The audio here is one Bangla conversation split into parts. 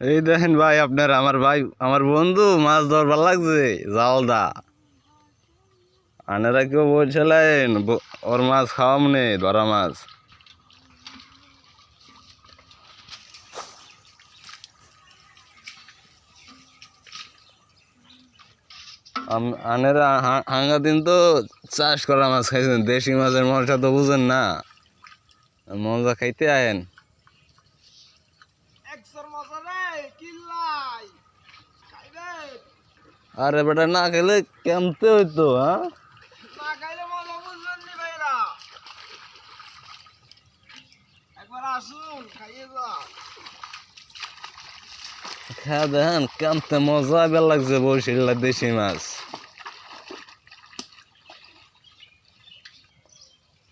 এই দেখেন ভাই, আপনার আমার ভাই আমার বন্ধু মাছ ধর ভাল লাগছে জালদা। আনারা কেউ বলছিলেন ওর মাছ খাওয়াম নে, ধরা মাছ। আনেরা হাঙ্গা দিন তো চাষ করা মাছ খাইছেন, দেশি মাছের মজা তো বুঝেন না, মজা খাইতে আয়েন। আরে বেটা না খেলে কেমতে হইতো? হ্যাঁ, খেয়ে দেখেন কেমতে মজা বেল লাগছে বরিশাল দেশি মাছ।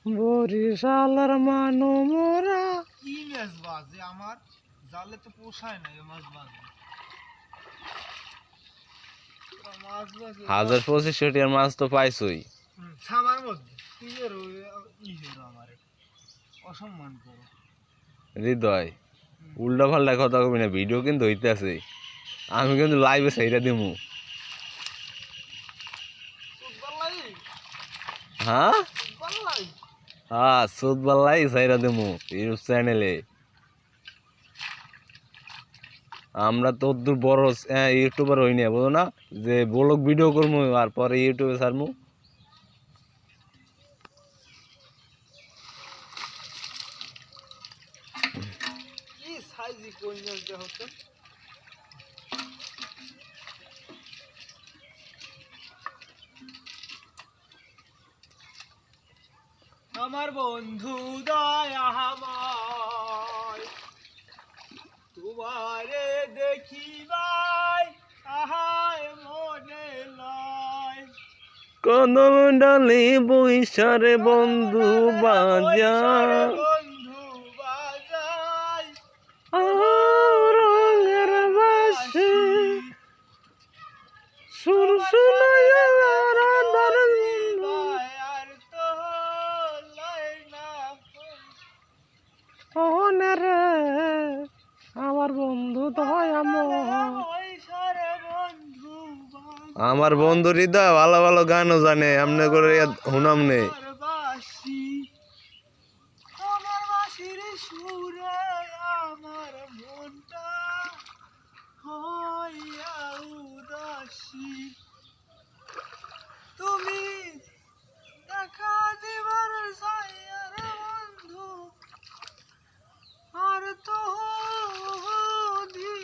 বরিশালের মানু মোরা কি মাছ বাজে আমার জালে তো পোষায় না এই মাছ বাজে। 1200 মাছ তো পাইছই সামার মধ্যে তুই আমার অসম্মান করো হৃদয়। উল্টা পাল্টা কথা কবি না, ভিডিও কিন্তু হইতে আছে, আমি কিন্তু লাইভে সেইটা দিমু। হ্যাঁ হ্যাঁ, সুদ বাল্লাই সাইরা দিমু ইউটিউব চ্যানেলে। আমরা তো দূর বড় ইউটিউবার হই না, বুঝো না, যে ব্লগ ভিডিও করবো আর পরে ইউটিউবে ছাড়মু। কি সাইজি কোন জায়গা হচ্ছে। আমার বন্ধু দয়াময় তোমারে দেখিবাই আহায় মনে লয়। কোন ডালি বৈশারে বন্ধু বাজা, বন্ধু বাজাই রঙের বাসি সুর শুনাইয়া আর তো লাই না রে আমার বন্ধু আমার বন্ধু হৃদয় ভালো ভালো গানও জানে, আমনে করে হুনাম নেই।